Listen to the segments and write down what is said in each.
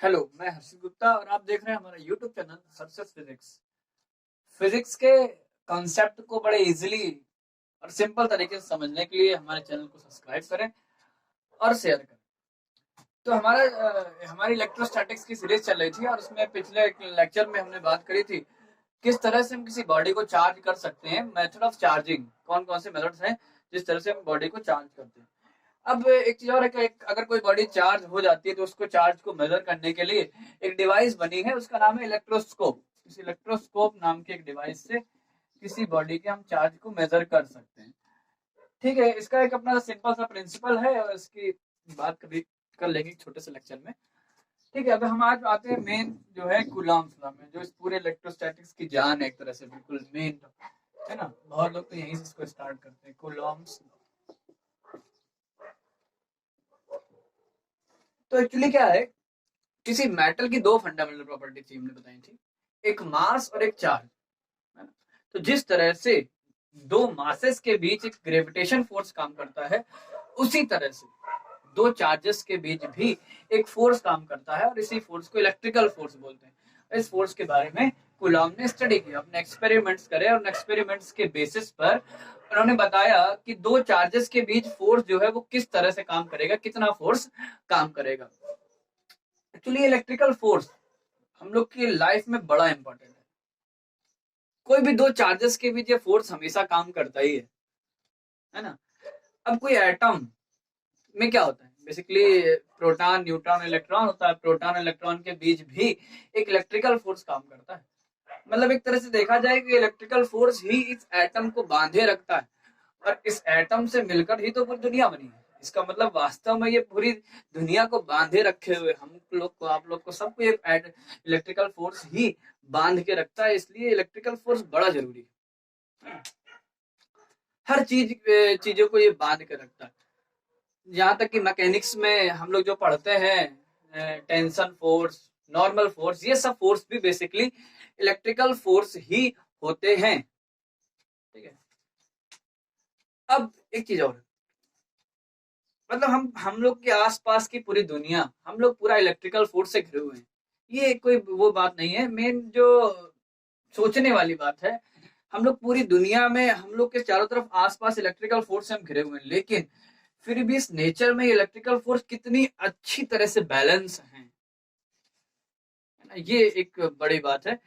Hello, मैं हर्षित गुप्ता और आप देख रहे हैं हमारा यूट्यूब चैनल हर्षस फिजिक्स। फिजिक्स के कॉन्सेप्ट को बड़े इजीली और सिंपल तरीके से समझने के लिए हमारे चैनल को सब्सक्राइब करें और शेयर करें। तो हमारी इलेक्ट्रोस्टैटिक्स की सीरीज चल रही थी और उसमें पिछले लेक्चर में हमने बात करी थी किस तरह से हम किसी बॉडी को चार्ज कर सकते हैं। मेथड ऑफ चार्जिंग, कौन कौन से मेथड्स हैं जिस तरह से हम बॉडी को चार्ज करते हैं। अब एक चीज और है कि अगर कोई बॉडी चार्ज हो जाती है तो उसको चार्ज को मेजर करने के लिए एक डिवाइस बनी है, उसका नाम है इलेक्ट्रोस्कोप। इस इलेक्ट्रोस्कोप नाम के एक डिवाइस से किसी बॉडी के हम चार्ज को मेजर कर सकते हैं। ठीक है, इसका एक अपना सिंपल सा प्रिंसिपल है और इसकी बात कभी कर लेंगे एक छोटे से लेक्चर में। ठीक है, अब हम आज आते हैं मेन जो है कूलॉम्स लॉ में, जो इस पूरे इलेक्ट्रोस्टैटिक्स की जान है एक तरह से, बिल्कुल मेन है ना। बहुत लोग तो यहीं से इसको स्टार्ट करते हैं, कूलॉम्स। तो एक्चुअली क्या है, किसी मेटल की दो फंडामेंटल प्रॉपर्टी थी, हमने बताई थी, एक मास और एक चार्ज, है ना। तो जिस तरह से दो मासेस के बीच एक ग्रेविटेशन फोर्स काम करता है, उसी तरह से दो चार्जेस के बीच भी एक फोर्स काम करता है और इसी फोर्स को इलेक्ट्रिकल फोर्स बोलते हैं। इस फोर्स के बारे में कूलॉम ने स्टडी किया, अपने एक्सपेरिमेंट्स करे और एक्सपेरिमेंट्स के बेसिस पर उन्होंने बताया कि दो चार्जेस के बीच फोर्स जो है वो किस तरह से काम करेगा, कितना फोर्स काम करेगा। एक्चुअली इलेक्ट्रिकल फोर्स हम लोग की लाइफ में बड़ा इंपॉर्टेंट है। कोई भी दो चार्जेस के बीच ये फोर्स हमेशा काम करता ही है ना। अब कोई एटम में क्या होता है, बेसिकली प्रोटॉन न्यूट्रॉन इलेक्ट्रॉन होता है। प्रोटॉन इलेक्ट्रॉन के बीच भी एक इलेक्ट्रिकल फोर्स काम करता है। मतलब एक तरह से देखा जाए कि इलेक्ट्रिकल फोर्स ही इस एटम को बांधे रखता है और इस एटम से मिलकर ही तो पूरी दुनिया बनी है। इसका मतलब वास्तव में ये पूरी दुनिया को बांधे रखे हुए हम लोग को, आप लोग को, सबको ये इलेक्ट्रिकल फोर्स ही बांध के रखता है। इसलिए इलेक्ट्रिकल फोर्स बड़ा जरूरी है। हर चीजों को ये बांध के रखता है। यहाँ तक कि मैकेनिक्स में हम लोग जो पढ़ते हैं, टेंशन फोर्स, नॉर्मल फोर्स, ये सब फोर्स भी बेसिकली इलेक्ट्रिकल फोर्स ही होते हैं। ठीक है, अब एक चीज और, मतलब हम लोग के आसपास की पूरी दुनिया, हम लोग पूरा इलेक्ट्रिकल फोर्स से घिरे हुए हैं। ये कोई वो बात नहीं है, मेन जो सोचने वाली बात है, हम लोग पूरी दुनिया में, हम लोग के चारों तरफ आसपास इलेक्ट्रिकल फोर्स से हम घिरे हुए हैं, लेकिन फिर भी इस नेचर में इलेक्ट्रिकल फोर्स कितनी अच्छी तरह से बैलेंस है ना। ये एक बड़ी बात है,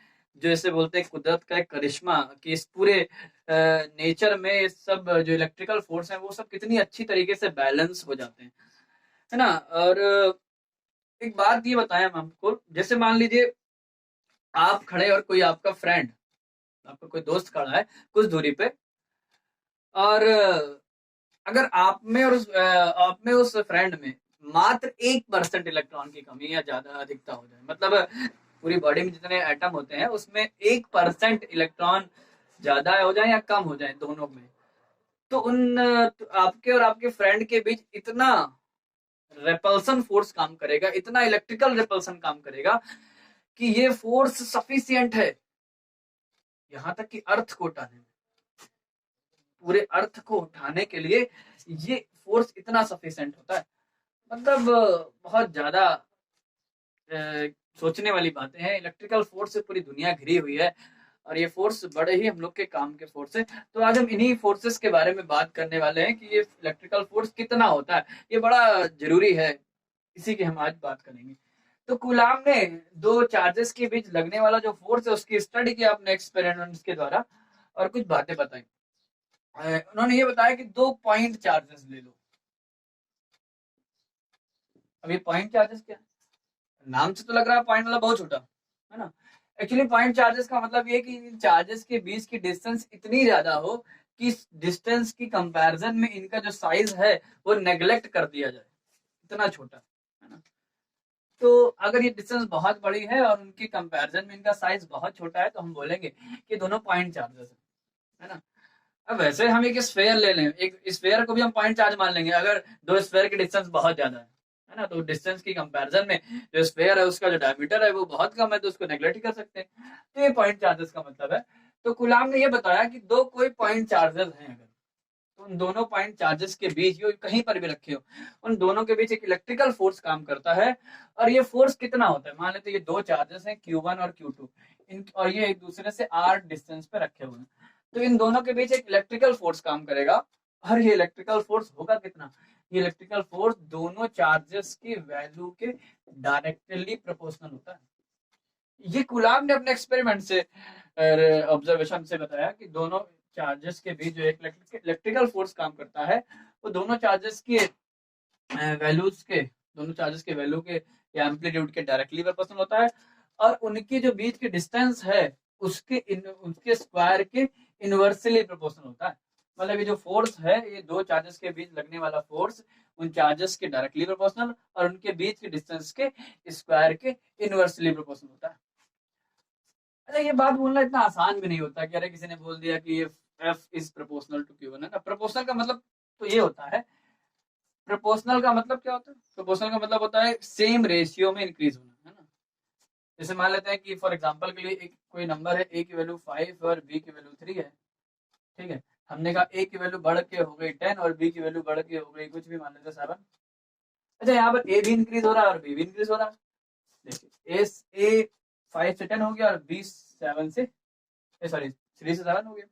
जो इसे बोलते हैं कुदरत का एक करिश्मा, कि इस पूरे नेचर में सब जो इलेक्ट्रिकल फोर्स है वो सब कितनी अच्छी तरीके से बैलेंस हो जाते हैं, है ना। और एक बात ये बताएं हम आपको, जैसे मान लीजिए आप खड़े और कोई आपका फ्रेंड, आपका कोई दोस्त खड़ा है कुछ दूरी पे, और अगर आप में उस फ्रेंड में मात्र 1% इलेक्ट्रॉन की कमी या ज्यादा अधिकता हो जाए, मतलब पूरी बॉडी में जितने एटम होते हैं उसमें 1% इलेक्ट्रॉन ज्यादा हो जाए या कम हो जाए दोनों में, तो तो आपके और आपके फ्रेंड के बीच इतना रेपल्सन फोर्स काम करेगा, इतना इलेक्ट्रिकल रेपल्सन काम करेगा कि ये फोर्स सफिशियंट है यहां तक कि अर्थ को उठाने में, पूरे अर्थ को उठाने के लिए ये फोर्स इतना सफिशियंट होता है। मतलब बहुत ज्यादा सोचने वाली बातें हैं। इलेक्ट्रिकल फोर्स से पूरी दुनिया घिरी हुई है और ये फोर्स बड़े ही हम लोग के काम के फोर्स है। तो आज हम इन्हीं फोर्सेस के बारे में बात करने वाले हैं कि ये इलेक्ट्रिकल फोर्स कितना होता है, ये बड़ा जरूरी है, इसी की हम आज बात करेंगे। तो कूलाम ने दो चार्जेस के बीच लगने वाला जो फोर्स है उसकी स्टडी किया अपने एक्सपेरिमेंट्स के द्वारा और कुछ बातें बताई। उन्होंने ये बताया कि दो पॉइंट चार्जेस ले लो। अब ये पॉइंट चार्जेस क्या है, नाम से तो लग रहा है पॉइंट मतलब बहुत छोटा, है ना। एक्चुअली पॉइंट चार्जेस का मतलब ये कि इन चार्जेस के बीच की डिस्टेंस इतनी ज्यादा हो कि इस डिस्टेंस की कंपैरिजन में इनका जो साइज है वो नेग्लेक्ट कर दिया जाए, इतना छोटा, है ना। तो अगर ये डिस्टेंस बहुत बड़ी है और उनकी कंपैरिजन में इनका साइज बहुत छोटा है तो हम बोलेंगे कि दोनों पॉइंट चार्जेस है ना। अब वैसे हम एक स्फेयर ले लें, एक स्फेयर को भी हम पॉइंट चार्ज मान लेंगे अगर दो स्फेयर की डिस्टेंस बहुत ज्यादा है ना। तो डिस्टेंस की कंपैरिजन में जो स्फेयर है उसका जो डायमीटर है वो बहुत कम है, तो उसको नेग्लेक्ट कर सकते हैं। तो ये पॉइंट चार्जेस का मतलब है। तो कूलाम ने ये बताया कि दो कोई पॉइंट चार्जेस हैं अगर, तो उन दोनों पॉइंट चार्जेस के बीच, ये कहीं पर भी रखे हो, उन दोनों के बीच एक इलेक्ट्रिकल फोर्स काम करता है। और ये फोर्स कितना होता है, मान लेते ये दो चार्जेस हैं Q1 और Q2, और ये एक दूसरे से r डिस्टेंस पे रखे हुए हैं, तो इन दोनों के बीच एक इलेक्ट्रिकल फोर्स काम करेगा। और ये इलेक्ट्रिकल फोर्स होगा कितना, ये इलेक्ट्रिकल फोर्स दोनों चार्जेस की वैल्यू के डायरेक्टली प्रोपोर्शनल होता है। ये कूलाम ने अपने एक्सपेरिमेंट से, ऑब्जर्वेशन से बताया कि दोनों चार्जेस के बीच जो एक इलेक्ट्रिकल फोर्स काम करता है, वो दोनों चार्जेस के वैल्यूज के, दोनों चार्जेस के वैल्यू के या एम्पलीट्यूड के डायरेक्टली प्रोपोर्शनल होता है, और उनके जो बीच के डिस्टेंस है उसके स्क्वायर के इनवर्सली प्रोपोर्शनल होता है। मतलब ये जो फोर्स है, ये दो चार्जेस के बीच लगने वाला फोर्स उन चार्जेस के डायरेक्टली प्रोपोर्शनल और उनके बीच के डिस्टेंस के स्क्वायर के इनवर्सली प्रोपोर्शनल होता है। अरे ये बात बोलना इतना आसान भी नहीं होता कि अरे किसी ने बोल दिया कि ये F is proportional to Q1, है ना। प्रोपोर्शनल का मतलब तो ये होता है, प्रोपोर्शनल का मतलब क्या होता है, प्रोपोर्शनल का मतलब होता है सेम रेशियो में इंक्रीज होना, है ना। जैसे मान लेते हैं कि फॉर एग्जांपल के लिए एक कोई नंबर है, A की वैल्यू 5 और B की वैल्यू 3 है, ठीक है। हमने कहा A की वैल्यू बढ़ के हो गई 10 और B की वैल्यू बढ़ के हो गई कुछ भी, मान लेते हैं 7। अच्छा, यहाँ पर A भी इंक्रीज हो रहा है और B भी इंक्रीज हो रहा है। देखिए A 5 से 10 हो गया और B 7 से, सॉरी 3 से 7 हो गया।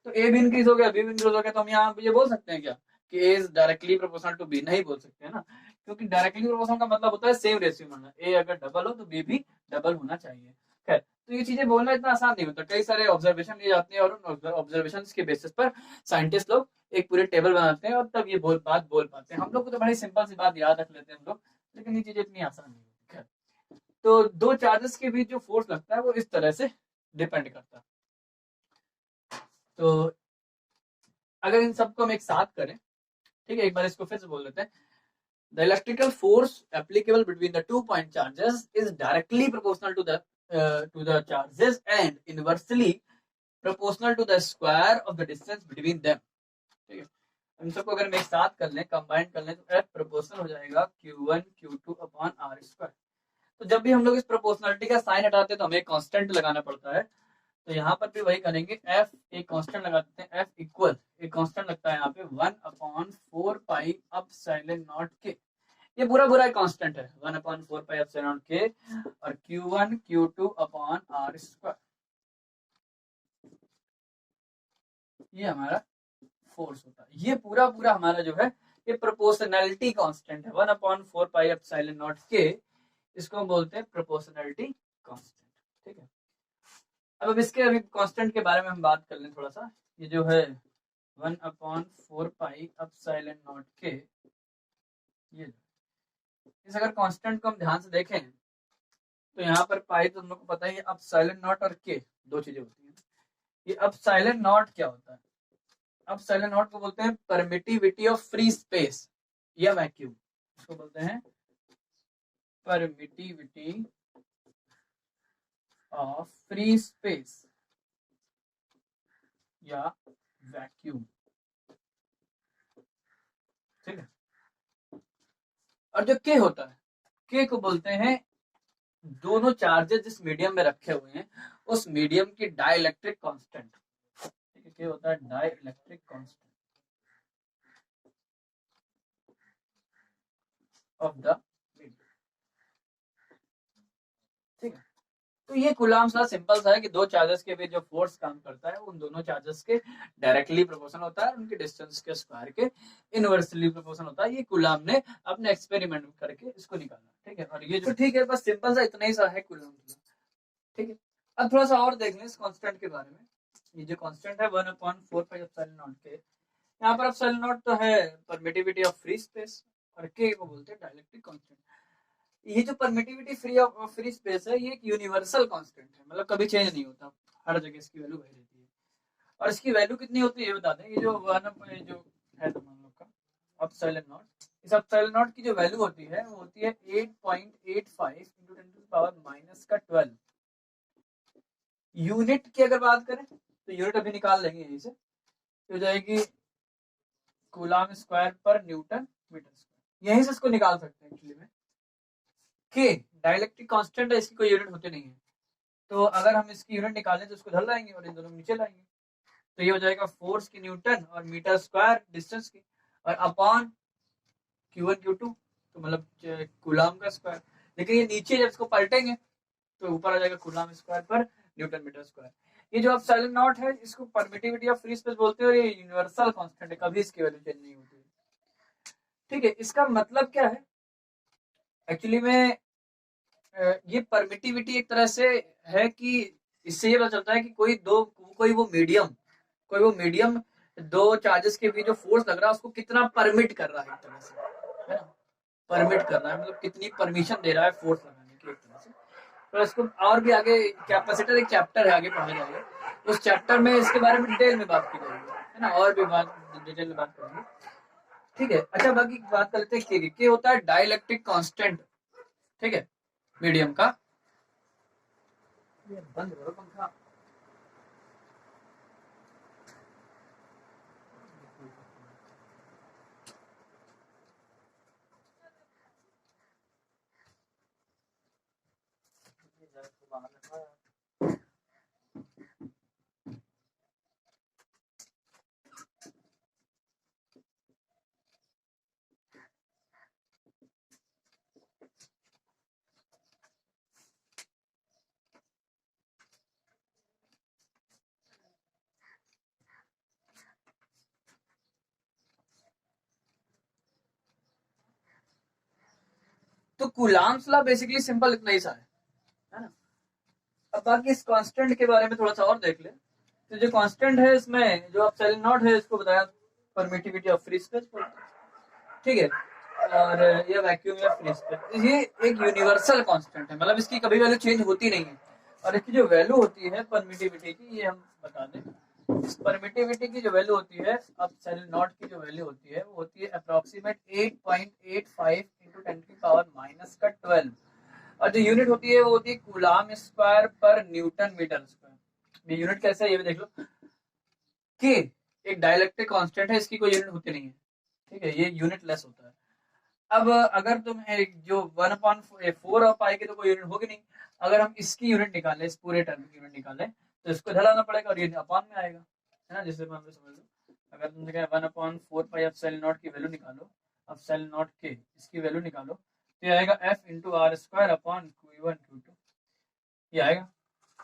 तो A भी इंक्रीज हो गया, B भी इंक्रीज हो गया, तो हम यहाँ ये बोल सकते हैं क्या कि A is directly proportional to B? नहीं बोल सकते, है ना, क्योंकि डायरेक्टली प्रोपोर्शनल का मतलब होता है सेम रेशियो में होना। A अगर डबल हो तो B भी डबल होना चाहिए। खैर, तो ये चीजें बोलना इतना आसान नहीं होता, कई सारे ऑब्जर्वेशन लिए जाते हैं और उन ऑब्जर्वेशन के बेसिस पर साइंटिस्ट लोग एक पूरे टेबल बनाते हैं और तब ये बात बोल पाते हैं। हम लोग को तो बड़ी सिंपल सी बात याद रख लेते हैं हम लोग, लेकिन ये चीजें इतनी आसान नहीं होती। खैर, तो दो चार्जेस के बीच जो फोर्स लगता है वो इस तरह से डिपेंड करता है। तो अगर इन सबको हम एक साथ करें, ठीक है, एक बार इसको फिर से बोल देते हैं। The electrical force applicable between the 2 point charges is directly proportional to the charges and inversely proportional to the square of the distance between them. ठीक है, इन सबको अगर हम एक साथ कर लें, कंबाइन कर लें, तो F प्रोपोर्शनल हो जाएगा Q1 Q2 upon R square. तो जब भी हम लोग इस प्रोपोर्शनलिटी का साइन हटाते हैं तो हमें कांस्टेंट लगाना पड़ता है, तो यहाँ पर भी वही करेंगे। F एक कांस्टेंट लगा देते हैं, F इक्वल एक कांस्टेंट लगता है यहाँ पे 1/4 पाई एप्सिलॉन नॉट के। ये पूरा पूरा कांस्टेंट है 1/4 पाई एप्सिलॉन के, और Q1 Q2 upon R square, ये हमारा फोर्स होता है। ये पूरा पूरा हमारा जो है ये प्रोपोर्शनैलिटी कांस्टेंट है 1/4 पाई एप्सिलॉन नॉट के, इसको हम बोलते हैं प्रोपोर्शनैलिटी कांस्टेंट। ठीक है, अब इसके अभी कांस्टेंट के बारे में हम बात कर लें थोड़ा सा। ये जो है 1/4 पाई एप्सिलॉन नॉट के, ये इस अगर कांस्टेंट को हम ध्यान से देखें तो यहाँ पर पाई तो हम लोग को पता ही है, एप्सिलॉन नॉट और के दो चीजें होती हैं। ये एप्सिलॉन नॉट क्या होता है, एप्सिलॉन नॉट को बोलते हैं परमिटिविटी ऑफ फ्री स्पेस या वैक्यूम, इसको बोलते हैं परमिटिविटी ऑफ फ्री स्पेस या वैक्यूम। ठीक है, और जो के होता है, के को बोलते हैं दोनों चार्जेस जिस मीडियम में रखे हुए हैं उस मीडियम की डाइलेक्ट्रिक कांस्टेंट। ठीक है, के होता है dielectric constant of the medium. ठीक है, तो ये कूलाम सा सिंपल सा है कि दो चार्जेस के बीच जो फोर्स काम करता है उन दोनों चार्जेस के डायरेक्टली प्रोपोर्शनल होता है, उनके डिस्टेंस के स्क्वायर के इनवर्सली प्रोपोर्शनल होता है। ये कूलाम ने अपने एक्सपेरिमेंट करके इसको निकाला। ठीक है, और ये जो ठीक है, बस सिंपल सा इतना ही सा है कूलाम। ठीक है, अब थोड़ा सा और देख लें इस कांस्टेंट के बारे में। ये जो कांस्टेंट है 1/4 पाई एप्सिलॉन नॉट के, यहाँ पर एप्सिलॉन नॉट तो है परमिटिविटी ऑफ फ्री स्पेस और के को बोलते हैं डाइलेक्ट्रिक कांस्टेंट। ये जो परमिटिविटी फ्री स्पेस है, ये एक यूनिवर्सल कांस्टेंट है, मतलब कभी चेंज नहीं होता, हर जगह इसकी वैल्यू वही रहती है। और इसकी वैल्यू कितनी होती है ये बता दें। ये जो जो है तो हम लोग का एप्सिलॉन नॉट, इस एप्सिलॉन नॉट की जो वैल्यू होती है वो होती है 8.85 × 10⁻⁻12। यूनिट की अगर बात करें तो यूनिट अभी निकाल लेंगे यहीं से, हो जाएगी कूलाम स्क्वायर पर न्यूटन मीटर स्क्वायर, यहीं से इसको निकाल सकते हैं एक्चुअली में। के डाइलेक्ट्रिक कांस्टेंट है, इसकी कोई यूनिट होती नहीं है, तो अगर हम इसकी यूनिट निकालें तो इसको धर लाएंगे और इन दोनों को नीचे लाएंगे। तो ये हो जाएगा फोर्स की न्यूटन और मीटर स्क्वायर डिस्टेंस की, और अपॉन Q1 Q2 तो मतलब कूलाम का स्क्वायर। लेकिन ये नीचे जब इसको पलटेंगे तो ऊपर आ जाएगा कूलाम स्क्वायर पर न्यूटन मीटर स्क्वायर। ये जो एप्सिलॉन नॉट है इसको परमिटिविटी ऑफ फ्री स्पेस बोलते हैं, और ये यूनिवर्सल कांस्टेंट है, कभी इसकी वैल्यू चेंज नहीं होती है। ठीक है, इसका मतलब क्या है एक्चुअली में, ये परमिटिविटी एक तरह से है कि इससे ये पता चलता है कि कोई वो मीडियम दो चार्जेस के बीच जो फोर्स लग रहा है उसको कितना परमिट कर रहा है, एक तरह से, है ना, परमिट कर रहा है मतलब कितनी परमिशन दे रहा है फोर्स लगाने की, एक तरह से। तो इसको और भी आगे कैपेसिटर एक चैप्टर है, आगे पढ़ा जाएगा, उस चैप्टर में इसके बारे में डिटेल में बात की जाएगी, है ना, और भी बात डिटेल में बात करेंगे। ठीक है, अच्छा बाकी बात करते हैं के होता है डाइलेक्ट्रिक कांस्टेंट, ठीक है, मीडियम का। ये बंद करो पंखा। तो कूलाम्स लॉ बेसिकली सिंपल इतना ही सा है ना। अब बाकी इस कांस्टेंट के बारे में थोड़ा सा और देख ले। तो जो कांस्टेंट है इसमें जो आप सेल नॉट है इसको बताया परमिटिविटी ऑफ फ्री स्पेस, ठीक है, और ये वैक्यूम या फ्री स्पेस, ये एक यूनिवर्सल कांस्टेंट है, मतलब इसकी कभी वैल्यू चेंज होती नहीं है। और इसकी जो वैल्यू होती है परमिटिविटी की, ये हम बता दें, इस परमिटिविटी की जो वैल्यू होती है, अब सेल नॉट की जो वैल्यू होती है वो होती है अप्रोक्सीमेट 8.85 इंटू 10 की पावर माइनस का 12, और जो यूनिट होती है वो होती है कूलाम स्क्वायर पर न्यूटन मीटर स्क्वायर। ये यूनिट कैसे है ये भी देख लो, के एक डाइलेक्ट्रिक कांस्टेंट है, इसकी कोई यूनिट होती नहीं है, ठीक है, ये यूनिट लेस होता है। अब अगर तुम एक जो 1/4 ऑफ पाई की तो कोई यूनिट होगी नहीं, अगर हम इसकी यूनिट निकालें, इस पूरे टर्म की यूनिट निकालें, तो इसको इधर लाना पड़ेगा और ये अपॉन में आएगा, है ना, जिससे हम समझ लो अगर तुमने कहा 1/4 पाई एप्सिलॉन नॉट की वैल्यू निकालो, एप्सिलॉन नॉट के इसकी वैल्यू निकालो, तो ये आएगा f into R square upon Q1 Q2, ये आएगा,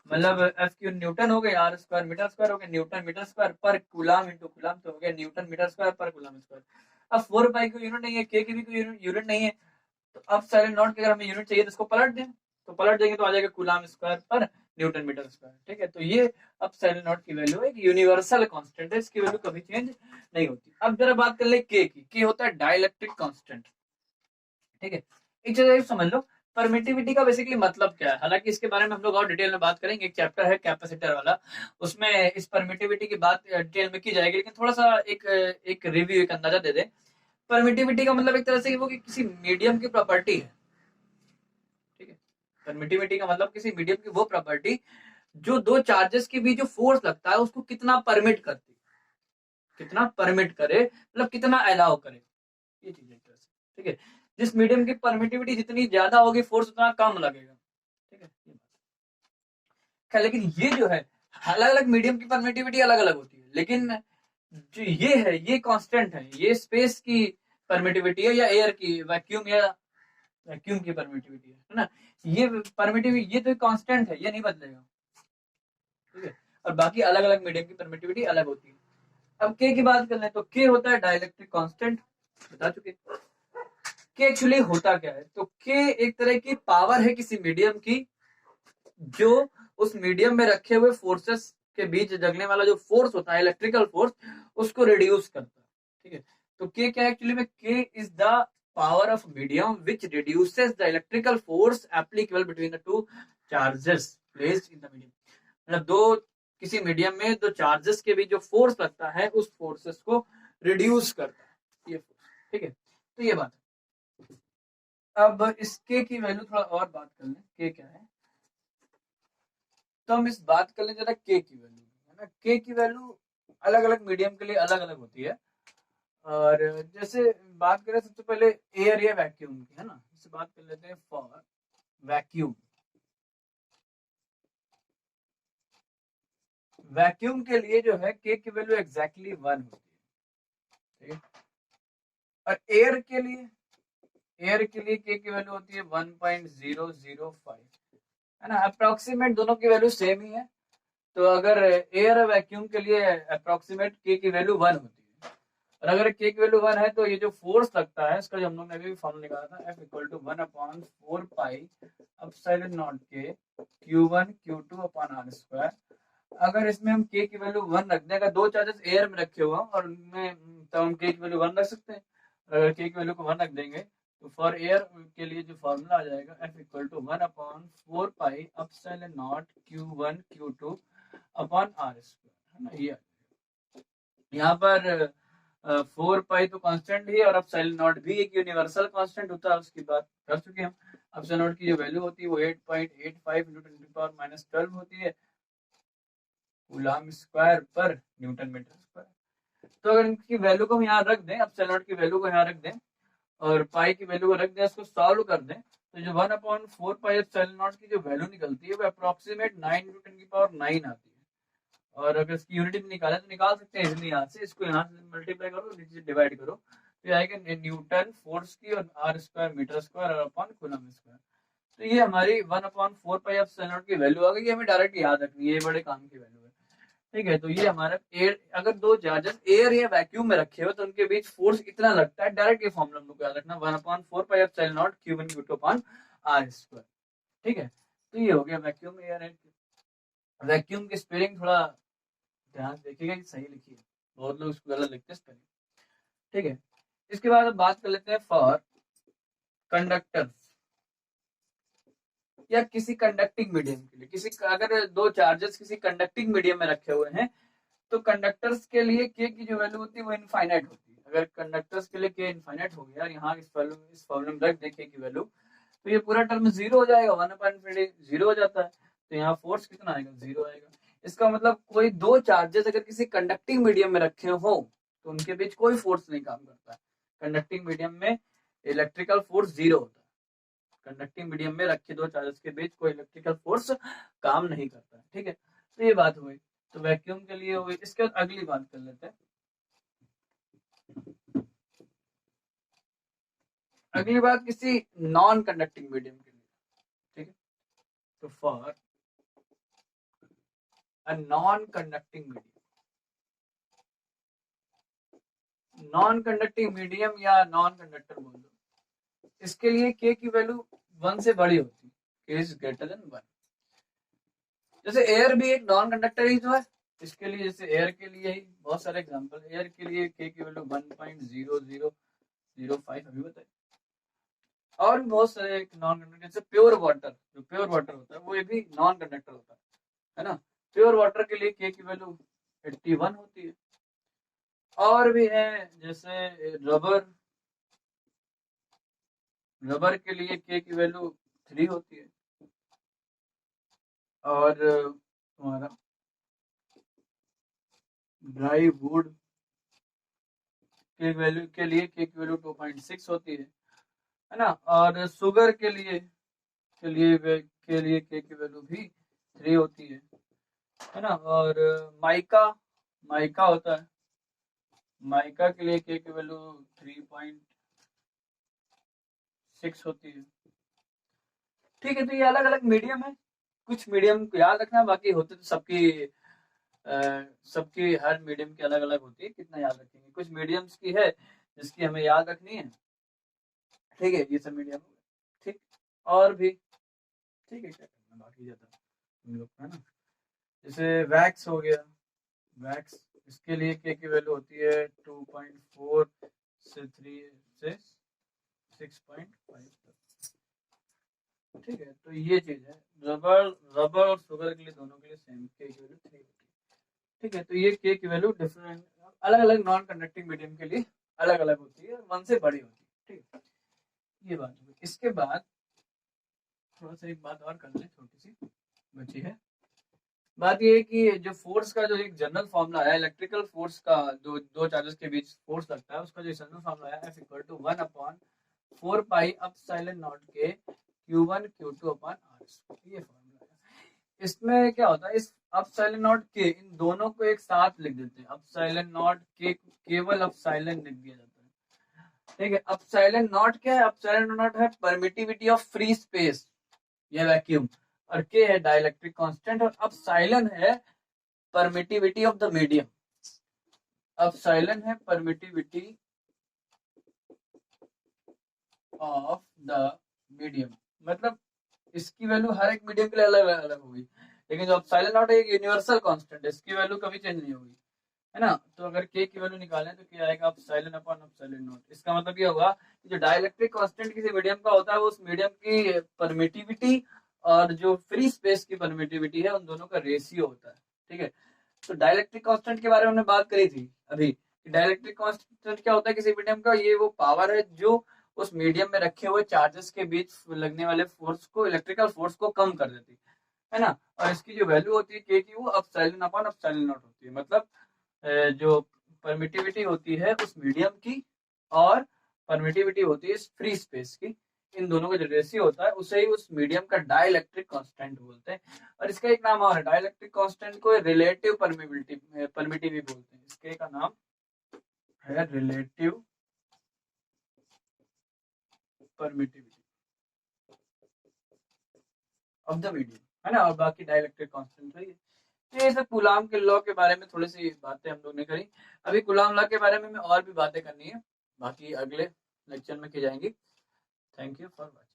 मतलब एफ क्यू न्यूटन हो गया, आर स्क्वायर मीटर स्क्वायर हो गया, न्यूटन मीटर स्क्वायर पर कूलाम इंटू कूलाम तो हो गया न्यूटन मीटर स्क्वायर पर कूलाम स्क्वायर। अब 4 पाई की यूनिट नहीं है, के की भी कोई यूनिट नहीं है, तो अब साइलेंट नॉट की अगर हमें यूनिट चाहिए तो इसको पलट दें, तो पलट देंगे तो आ जाएगा कूलाम स्क्वायर पर न्यूटन मीटर स्क्वायर, ठीक है। तो ये अब साइलेंट नॉट की वैल्यू एक यूनिवर्सल कांस्टेंट है, इसकी वैल्यू कभी चेंज नहीं होती। अब जरा बात कर ले के की, के होता है डाइलेक्ट्रिक कांस्टेंट, ठीक है। एक चीज समझ लो परमिटिविटी का बेसिकली मतलब क्या है, हालांकि इसके बारे में हम लोग और डिटेल में बात करेंगे, एक चैप्टर है कैपेसिटर वाला, उसमें इस परमिटिविटी की बात डिटेल में की जाएगी, लेकिन थोड़ा सा एक रिव्यू, एक अंदाजा दे दे। परमिटिविटी का मतलब एक तरह से वो कि किसी मीडियम की प्रॉपर्टी है, ठीक है, परमिटिविटी का मतलब किसी मीडियम की वो प्रॉपर्टी जो दो चार्जेस के बीच जो फोर्स लगता है उसको कितना परमिट करती है, कितना परमिट करे मतलब कितना अलाउ करे, ये चीज एक तरह से, ठीक है। जिस मीडियम की परमिटिविटी जितनी ज्यादा होगी फोर्स उतना कम लगेगा, ठीक है। लेकिन ये जो है अलग अलग मीडियम की परमिटिविटी अलग अलग होती है, लेकिन जो ये है ये कांस्टेंट है, ये स्पेस की परमिटिविटी है या एयर की वैक्यूम की परमिटिविटी है ना, ये परमिटिविटी ये तो कांस्टेंट है, ये नहीं बदलेगा, ठीक है। और बाकी अलग अलग मीडियम की परमिटिविटी अलग होती है। अब के की बात कर लें तो के होता है डाइलेक्ट्रिक कांस्टेंट, बता चुके। के एक्चुअली होता क्या है, तो के एक तरह की पावर है किसी मीडियम की जो उस मीडियम में रखे हुए फोर्सेस के बीच जगने वाला जो फोर्स होता है इलेक्ट्रिकल फोर्स, उसको रिड्यूस करता है, ठीक है। तो के क्या एक्चुअली में, के is the power of medium which reduces the electrical force applicable between the two charges placed in the medium, मतलब दो किसी मीडियम में दो चार्जेस के बीच जो फोर्स लगता है उस फोर्सेस को रिड्यूस करता है ये फोर्स, ठीक है। तो ये बात है। अब इस के की वैल्यू थोड़ा और बात कर लें, के क्या है, तो हम इस बात कर लें जरा के की वैल्यू, है ना, के की वैल्यू अलग अलग मीडियम के लिए अलग अलग होती है। और जैसे बात करें सबसे पहले एयर या वैक्यूम की, है ना, इससे बात कर लेते हैं फॉर वैक्यूम। वैक्यूम के लिए जो है के की वैल्यू एग्जैक्टली 1 होती है, और एयर के लिए के की वैल्यू होती है 1.005, है ना। अप्रोक्सीमेट दोनों की वैल्यू सेम ही है, तो अगर एयर वैक्यूम के लिए अप्रोक्सीमेट के की वैल्यू 1 होती है, और अगर के की वैल्यू 1 है तो ये जो फोर्स लगता है इसका जो हम लोग ने अभी फॉर्मूला निकाला था F equal to 1/4 pi epsilon not के Q1 Q2 upon R square. अगर इसमें हम के की वैल्यू 1 रख दें, अगर दो चार्जेस एयर में रखे हुए और उनमें तो हम के की वैल्यू 1 रख सकते हैं। अगर के की वैल्यू को 1 रख देंगे तो फॉर एयर के लिए जो फॉर्मूला आ जाएगा F equal to 1/4 pi epsilon not Q1 Q2 upon R square, है ना। ये यहाँ पर 4 पाई तो कांस्टेंट ही है, और एप्सिलॉन नॉट भी एक यूनिवर्सल कांस्टेंट होता है, उसकी बात कर चुके हम। एप्सिलॉन नॉट की जो वैल्यू होती है वो 8.85 × 10⁻12 होती है कूलम स्क्वायर पर न्यूटन मीटर स्क्वायर। तो अगर इनकी वैल्यू को हम यहाँ रख दें, एप्सिलॉन नॉट की वैल्यू को यहाँ रख दें और पाई की वैल्यू को रख दें, इसको सॉल्व कर दें, तो जो 1/4 पाई एप्सिलॉन नॉट की जो वैल्यू निकलती है वो अप्रोक्सीमेट 9 × 10⁻9 आती है। और अगर इसकी यूनिट भी निकाले तो निकाल सकते हैं इजीली यहाँ से, इसको यहाँ से मल्टीप्लाई करो, नीचे डिवाइड करो, तो आएगा न्यूटन फोर्स की और आर स्क्वायर मीटर स्क्वायर और अपॉन कूलम स्क्वायर। तो ये हमारी 1/4 पाई एप्सिलॉन नॉट की वैल्यू आ गई, ये हमें डायरेक्ट याद रखनी है, ये बड़े काम की वैल्यू है। ठीक है, तो ये हमारा एयर, अगर दो चार्जेस एयर या वैक्यूम में रखे हो तो उनके बीच फोर्स इतना लगता है, डायरेक्ट ये फॉर्मूला हम लोग को याद रखना 1/4 pi epsilon not Q1 Q2 upon R square. ठीक है, तो ये हो गया वैक्यूम एयर है। वैक्यूम की स्पेलिंग थोड़ा ध्यान से देखिएगा कि सही लिखी है, बहुत लोग इसको गलत लिखते हैं स्पेलिंग। ठीक है, इसके बाद अब बात कर लेते हैं फॉर कंडक्टर्स या किसी कंडक्टिंग मीडियम के लिए। किसी अगर दो चार्जेस किसी कंडक्टिंग मीडियम में रखे हुए हैं तो कंडक्टर्स के लिए के की जो वैल्यू होती है वो इनफाइनाइट होती है। अगर कंडक्टर्स के लिए के इनफाइनाइट हो गया, यहाँ इस फॉर्मूले में रख दें के की वैल्यू, तो ये पूरा टर्म 0 हो जाएगा, 1/0 हो जाता है, तो यहाँ फोर्स कितना आएगा, 0 आएगा। इसका मतलब कोई दो चार्जेस अगर किसी कंडक्टिंग मीडियम में रखे हो तो उनके बीच कोई फोर्स नहीं काम करता है। कंडक्टिंग मीडियम में इलेक्ट्रिकल फोर्स 0 होता है, कंडक्टिंग मीडियम में रखे दो चार्जेस के बीच कोई इलेक्ट्रिकल फोर्स काम नहीं करता है। ठीक है, तो ये बात हुई, तो वैक्यूम के लिए हुई। इसके बाद अगली बात कर लेते हैं, अगली बात किसी नॉन कंडक्टिंग मीडियम के लिए। ठीक है, तो for a non conducting medium, non conducting medium या नॉन कंडक्टर बोल दो, इसके लिए के की वैल्यू 1 से बड़ी होती है, के इज ग्रेटर देन 1। जैसे एयर भी एक नॉन कंडक्टर ही तो है, इसके लिए जैसे एयर के लिए ही बहुत सारे एग्जांपल, एयर के लिए के की वैल्यू 1.0005 अभी बताए, और भी बहुत सारे नॉन कंडक्टर, जैसे प्योर वाटर, जो प्योर वाटर होता है वो ये भी नॉन कंडक्टर होता है ना। प्योर वाटर के लिए के की वैल्यू 81 होती है। और भी है जैसे रबर के लिए के की वैल्यू 3 होती है, और तुम्हारा ड्राई वुड के वैल्यू के लिए के की वैल्यू 2.6 होती है ना। और शुगर के लिए के की वैल्यू भी 3 होती है ना। और माइका माइका होता है, माइका के लिए के की वैल्यू 3.6 होती है। ठीक है, तो ये अलग अलग मीडियम है, कुछ मीडियम को याद रखना, बाकी होते तो सबकी हर मीडियम की अलग अलग होती है, कितना याद रखेंगे। कुछ मीडियम्स की है जिसकी हमें याद रखनी है। ठीक है, ये सब मीडियम, ठीक। और भी ठीक है, क्या करना बाकी ज्यादा हम लोग, है ना। जैसे वैक्स हो गया, वैक्स, इसके लिए के की वैल्यू होती है 2.4 से 3 से 6.5 तक। ठीक है, तो ये चीज है। रबर और शुगर के लिए दोनों के लिए सेम के की वैल्यू 3 होती है। ठीक है, तो ये के की वैल्यू डिफरेंट अलग अलग नॉन कंडक्टिंग मीडियम के लिए अलग अलग होती है, 1 से बड़ी होती है। ठीक है, ये बात हुई। इसके बाद थोड़ा सा एक बात और कर लें, छोटी सी बची है। बात ये है कि जो फोर्स का जो एक जनरल फॉर्मूला है, इलेक्ट्रिकल फोर्स का, दो चार्जेस के बीच फोर्स लगता है, उसका जो जनरल फॉर्मूला है F equal to 1/4 pi epsilon not के Q1 Q2 अपॉन R, ये फॉर्मूला है। इसमें क्या होता है, इस अपसाइलन नॉट के इन दोनों को एक साथ लिख देते हैं, अपसाइलन नॉट के केवल अपसाइलन लिख दिया जाता है। ठीक है, अपसाइलन नॉट क्या है, अपसाइलन नॉट है परमिटिविटी ऑफ फ्री स्पेस या वैक्यूम, और के है डाइलेक्ट्रिक कांस्टेंट, और अपसाइलन है permittivity of the medium. Epsilon है परमिटिविटी ऑफ द मीडियम, मतलब इसकी वैल्यू हर एक मीडियम के लिए अलग अलग होगी, लेकिन जो अपसाइलन नॉट है एक यूनिवर्सल कांस्टेंट है, इसकी वैल्यू कभी चेंज नहीं होगी, है ना। तो अगर के की वैल्यू निकालें तो क्या आएगा, अपसाइलन अपॉन अपसाइलन नॉट। इसका मतलब ये होगा कि जो डाइलेक्ट्रिक कांस्टेंट किसी मीडियम का होता है वो उस मीडियम की परमिटिविटी और जो फ्री स्पेस की परमिटिविटी है उन दोनों का रेशियो होता है। ठीक है, तो डाइलेक्ट्रिक कांस्टेंट के बारे में हमने बात करी थी अभी। डाइलेक्ट्रिक कांस्टेंट क्या होता है किसी मीडियम का, ये वो पावर है जो उस मीडियम में रखे हुए चार्जेस के बीच लगने वाले फोर्स को, इलेक्ट्रिकल फोर्स को कम कर देती है ना। और इसकी जो वैल्यू होती है के की, वो अपसाइलन अपॉन अपसाइलन नॉट होती है। मतलब जो परमिटिविटी होती है उस मीडियम की और परमिटिविटी होती है इस फ्री स्पेस की, इन दोनों का जो रेशियो होता है उसे ही उस मीडियम का डाइलेक्ट्रिक कांस्टेंट बोलते हैं। और इसका एक नाम और है, डाइलेक्ट्रिक कांस्टेंट को रिलेटिव परमिटिविटी बोलते हैं। इसके का नाम है relative permittivity of the medium, है ना। और बाकी डाइलेक्ट्रिक कांस्टेंट है। ये सब कूलाम के लॉ के बारे में थोड़ी सी बातें हम लोग ने करी। अभी कूलाम लॉ के बारे में और भी बातें करनी है, बाकी अगले लेक्चर में की जाएंगी। Thank you for watching.